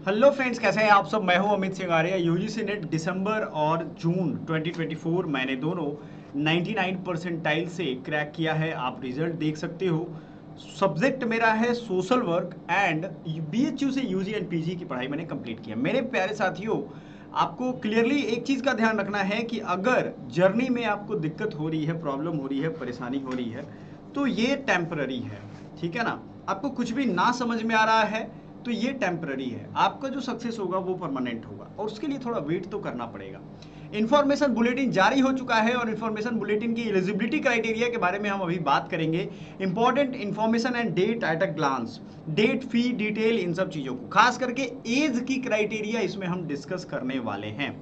Hello friends, कैसे हैं आप सब। मैं हूं अमित सिंह आर्य। यूजीसी नेट दिसंबर और जून 2024 मैंने दोनों 99 परसेंटाइल से क्रैक किया है। आप रिजल्ट देख सकते हो। सब्जेक्ट मेरा है सोशल वर्क एंड बीएचयू से यूजी एंड पीजी की पढ़ाई मैंने कंप्लीट किया। मेरे प्यारे साथियों, आपको क्लियरली एक चीज़ का ध्यान रखना है कि अगर जर्नी में आपको दिक्कत हो रही है, प्रॉब्लम हो रही है, परेशानी हो रही है, तो ये टेम्पररी है। ठीक है ना। आपको कुछ भी ना समझ में आ रहा है तो ये टेम्पररी है। आपका जो सक्सेस होगा वो परमानेंट होगा और उसके लिए थोड़ा वेट तो करना पड़ेगा। इन्फॉर्मेशन बुलेटिन जारी हो चुका है और इन्फॉर्मेशन बुलेटिन की एलिजिबिलिटी क्राइटेरिया के बारे में हम अभी बात करेंगे। Important information and date at a glance, date, fee, detail, इन सब चीज़ों को, खास करके एज की क्राइटेरिया इसमें हम डिस्कस करने वाले हैं।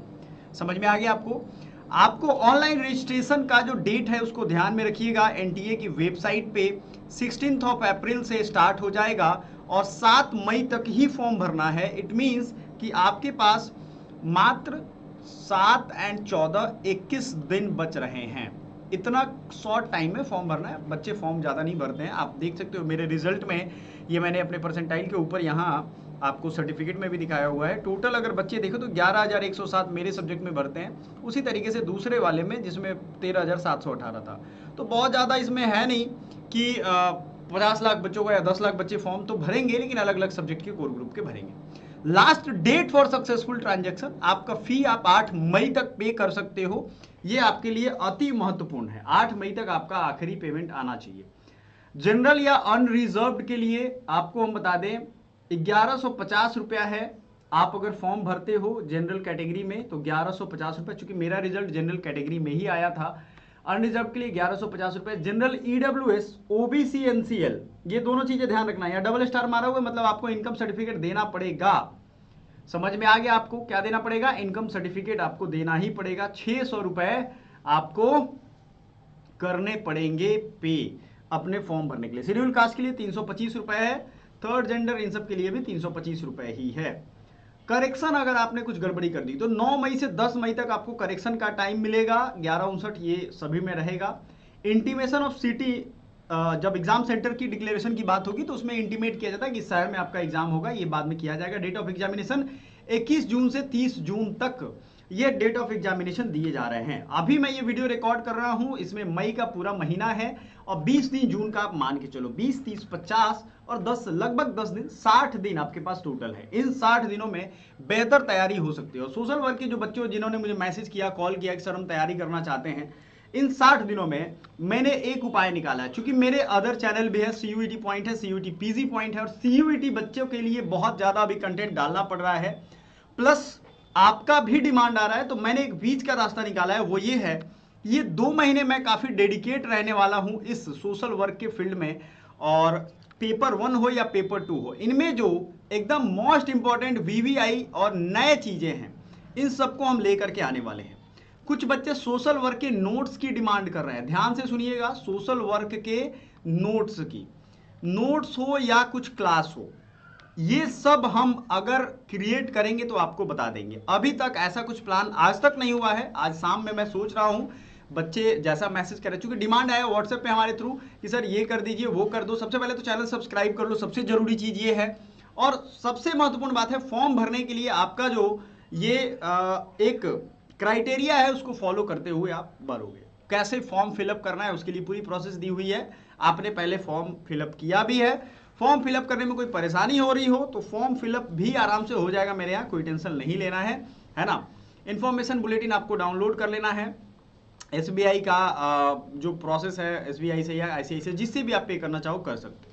समझ में आ गया आपको। आपको ऑनलाइन रजिस्ट्रेशन का जो डेट है उसको ध्यान में रखिएगा। एनटीए की वेबसाइट पे 16 अप्रैल से स्टार्ट हो जाएगा और 7 मई तक ही फॉर्म भरना है। इट मीन्स कि आपके पास मात्र 7 एंड 14 21 दिन बच रहे हैं। इतना शॉर्ट टाइम में फॉर्म भरना है। बच्चे फॉर्म ज़्यादा नहीं भरते हैं। आप देख सकते हो मेरे रिजल्ट में, ये मैंने अपने परसेंटाइल के ऊपर यहाँ आपको सर्टिफिकेट में भी दिखाया हुआ है। टोटल अगर बच्चे देखो तो 11,107 मेरे सब्जेक्ट में भरते हैं। उसी तरीके से दूसरे वाले में जिसमें 13,718 था। तो बहुत ज़्यादा इसमें है नहीं कि 50 लाख बच्चों का या 10 लाख बच्चे फॉर्म तो भरेंगे, लेकिन अलग अलग सब्जेक्ट के कोर ग्रुप के भरेंगे। Last date for successful transaction, आपका फी आप 8 मई तक पे कर सकते हो। ये आपके लिए अति महत्वपूर्ण है। 8 मई तक आपका आखिरी पेमेंट आना चाहिए। जनरल या अनरिजर्व्ड के लिए आपको हम बता दें 1150 रुपया है। आप अगर फॉर्म भरते हो जनरल कैटेगरी में तो 1150 रुपये, चूंकि मेरा रिजल्ट जनरल कैटेगरी में ही आया था। अनरिजर्व के लिए 1150 रुपये। जनरल ईडब्ल्यूएस, ओबीसी, एनसीएल, ये दोनों चीजें ध्यान रखना है। डबल स्टार मारा हुआ मतलब आपको इनकम सर्टिफिकेट देना पड़ेगा। समझ में आ गया आपको क्या देना पड़ेगा? इनकम सर्टिफिकेट आपको देना ही पड़ेगा। 600 रुपए आपको करने पड़ेंगे पे अपने फॉर्म भरने के लिए। शेड्यूल कास्ट के लिए 325 रुपए है। थर्ड जेंडर इन सब के लिए भी 325 रुपए ही है। करेक्शन अगर आपने कुछ गड़बड़ी कर दी तो 9 मई से 10 मई तक आपको करेक्शन का टाइम मिलेगा। 11:59 ये सभी में रहेगा। इंटीमेशन ऑफ सिटी, जब एग्जाम सेंटर की डिक्लेरेशन की बात होगी तो उसमें इंटीमेट किया जाता है कि शहर में आपका एग्जाम होगा। ये बाद में किया जाएगा। डेट ऑफ एग्जामिनेशन 21 जून से 30 जून तक ये डेट ऑफ एग्जामिनेशन दिए जा रहे हैं। अभी मैं ये वीडियो रिकॉर्ड कर रहा हूं, इसमें मई का पूरा महीना है और 20 दिन जून का आप मान के चलो। 20, 30, 50 और 10, लगभग 10 दिन, 60 दिन आपके पास टोटल है। इन 60 दिनों में बेहतर तैयारी हो सकती है। और सोशल वर्क के जो बच्चों जिन्होंने मुझे मैसेज किया, कॉल किया कि सर हम तैयारी करना चाहते हैं, इन 60 दिनों में मैंने एक उपाय निकाला है। क्योंकि मेरे अदर चैनल भी है, सीयूईटी पॉइंट है, सीयूईटी पीजी पॉइंट है, और सीयूईटी बच्चों के लिए बहुत ज्यादा अभी कंटेंट डालना पड़ रहा है, प्लस आपका भी डिमांड आ रहा है। तो मैंने एक बीच का रास्ता निकाला है। वो ये है, ये 2 महीने मैं काफी डेडिकेट रहने वाला हूं इस सोशल वर्क के फील्ड में। और पेपर 1 हो या पेपर 2 हो, इनमें जो एकदम मोस्ट इंपॉर्टेंट वीवीआई और नए चीजें हैं, इन सबको हम लेकर के आने वाले हैं। कुछ बच्चे सोशल वर्क के नोट्स की डिमांड कर रहे हैं। ध्यान से सुनिएगा, सोशल वर्क के नोट्स की, नोट्स हो या कुछ क्लास हो, ये सब हम अगर क्रिएट करेंगे तो आपको बता देंगे। अभी तक ऐसा कुछ प्लान आज तक नहीं हुआ है। आज शाम में मैं सोच रहा हूं, बच्चे जैसा मैसेज कर रहे हैं, चूंकि डिमांड आया व्हाट्सएप पे हमारे थ्रू कि सर ये कर दीजिए, वो कर दो। सबसे पहले तो चैनल सब्सक्राइब कर लो, सबसे जरूरी चीज ये है। और सबसे महत्वपूर्ण बात है, फॉर्म भरने के लिए आपका जो ये एक क्राइटेरिया है उसको फॉलो करते हुए आप भरोगे। कैसे फॉर्म फिलअप करना है उसके लिए पूरी प्रोसेस दी हुई है। आपने पहले फॉर्म फिलअप किया भी है। फॉर्म फिलअप करने में कोई परेशानी हो रही हो तो फॉर्म फिलअप भी आराम से हो जाएगा मेरे यहाँ, कोई टेंशन नहीं लेना है ना। इन्फॉर्मेशन बुलेटिन आपको डाउनलोड कर लेना है। एसबीआई का जो प्रोसेस है, एसबीआई से या आईसीआई से, जिससे भी आप पे करना चाहो कर सकते हो।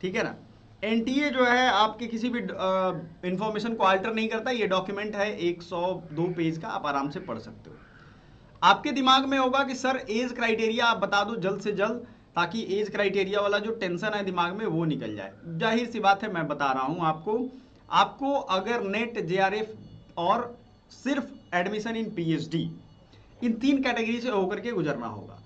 ठीक है ना। एनटीए जो है आपके किसी भी इंफॉर्मेशन को अल्टर नहीं करता। ये डॉक्यूमेंट है 102 पेज का, आप आराम से पढ़ सकते हो। आपके दिमाग में होगा कि सर एज क्राइटेरिया आप बता दो जल्द से जल्द, ताकि एज क्राइटेरिया वाला जो टेंशन है दिमाग में वो निकल जाए। जाहिर सी बात है, मैं बता रहा हूं आपको अगर नेट, जेआरएफ और सिर्फ admission in PhD, in 3 category से होकर के गुजरना होगा।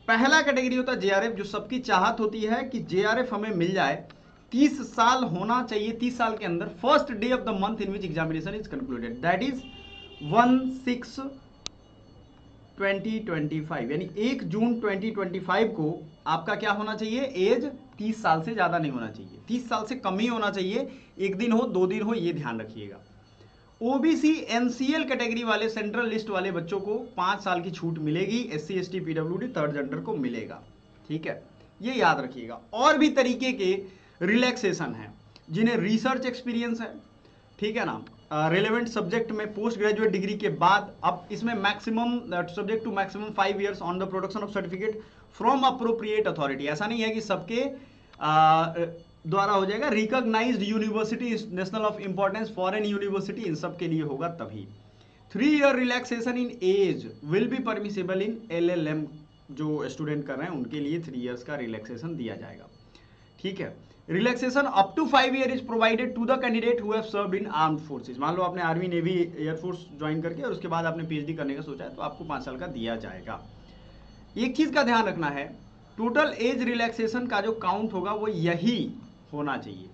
पहला कैटेगरी होता है जेआरएफ, जो सबकी चाहत होती है कि जेआरएफ हमें मिल जाए। 30 साल होना चाहिए, 30 साल के अंदर, first day of the month in which examination is concluded, that is 1/6/2025, यानी 1 जून 2025 को आपका क्या होना चाहिए? एज 30 साल से ज़्यादा नहीं होना चाहिए, 30 साल से कम ही होना चाहिए, 1 दिन हो 2 दिन हो, ये ध्यान रखिएगा। ओबीसी एनसीएल कैटेगरी वाले सेंट्रल लिस्ट वाले बच्चों को 5 साल की छूट मिलेगी, SC ST PWD third gender को मिलेगा, ठीक है, ये याद रखिएगा। और भी तरीके के रिलैक्सेशन है, जिन्हें रिसर्च एक्सपीरियंस है, ठीक है ना, रिलेवेंट सब्जेक्ट में पोस्ट ग्रेजुएट डिग्री के बाद, अब इसमें maximum subject to maximum 5 years on the production of certificate from appropriate authority. ऐसा नहीं है कि सबके द्वारा हो जाएगा, recognised university, national of importance, foreign university, इन सब के लिए होगा तभी। 3 year relaxation in age will be permissible in LLM, जो स्टूडेंट कर रहे हैं उनके लिए 3 years का रिलैक्सेशन दिया जाएगा, ठीक है। Relaxation up to 5 year is provided to the candidate who have served in armed forces. मान लो आपने आर्मी, नेवी, एयरफोर्स ज्वाइन करके और उसके बाद आपने PhD करने का सोचा है, तो आपको 5 साल का दिया जाएगा। एक चीज का ध्यान रखना है, टोटल एज रिलैक्सेशन का जो काउंट होगा वो यही होना चाहिए।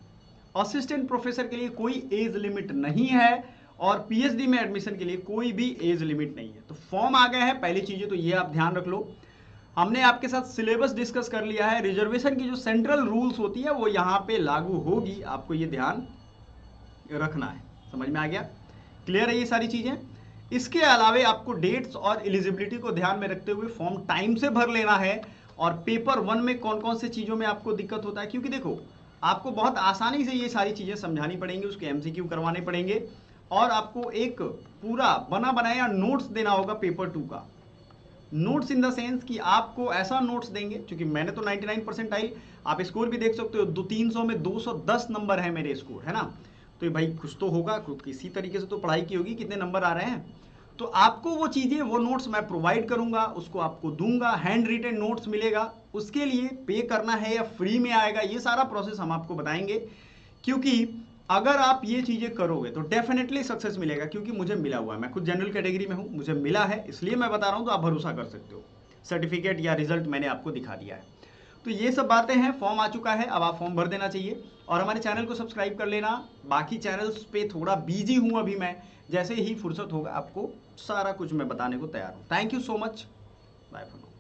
असिस्टेंट प्रोफेसर के लिए कोई एज लिमिट नहीं है और PhD में एडमिशन के लिए कोई भी एज लिमिट नहीं है। तो फॉर्म आ गए हैं, पहली चीजें तो ये आप ध्यान रख लो। हमने आपके साथ सिलेबस डिस्कस कर लिया है, रिजर्वेशन की जो सेंट्रल रूल्स होती है वो यहाँ पे लागू होगी, आपको ये ध्यान रखना है। समझ में आ गया? क्लियर है ये सारी चीजें? इसके अलावे आपको डेट्स और एलिजिबिलिटी को ध्यान में रखते हुए फॉर्म टाइम से भर लेना है। और पेपर 1 में कौन कौन से चीजों में आपको दिक्कत होता है, क्योंकि देखो आपको बहुत आसानी से ये सारी चीजें समझानी पड़ेंगी, उसके MCQ करवाने पड़ेंगे और आपको एक पूरा बना बनाया नोट्स देना होगा पेपर 2 का। नोट्स इन द सेंस कि आपको ऐसा नोट्स देंगे, क्योंकि मैंने तो 99 परसेंटाइल, आप स्कोर भी देख सकते हो, 300 में 210 नंबर है मेरे स्कोर, है ना। तो भाई कुछ तो होगा, किसी तरीके से तो पढ़ाई की होगी, कितने नंबर आ रहे हैं। तो आपको वो चीज़ें, वो नोट्स मैं प्रोवाइड करूंगा, उसको आपको दूंगा, हैंड रिटन नोट्स मिलेगा। उसके लिए पे करना है या फ्री में आएगा, ये सारा प्रोसेस हम आपको बताएंगे। क्योंकि अगर आप ये चीज़ें करोगे तो डेफिनेटली सक्सेस मिलेगा, क्योंकि मुझे मिला हुआ है, मैं खुद जनरल कैटेगरी में हूँ, मुझे मिला है, इसलिए मैं बता रहा हूँ, तो आप भरोसा कर सकते हो। सर्टिफिकेट या रिजल्ट मैंने आपको दिखा दिया है। तो ये सब बातें हैं, फॉर्म आ चुका है, अब आप फॉर्म भर देना चाहिए और हमारे चैनल को सब्सक्राइब कर लेना। बाकी चैनल्स पे थोड़ा बिजी हूँ अभी मैं, जैसे ही फुर्सत होगा आपको सारा कुछ मैं बताने को तैयार हूँ। Thank you so much, bye for now.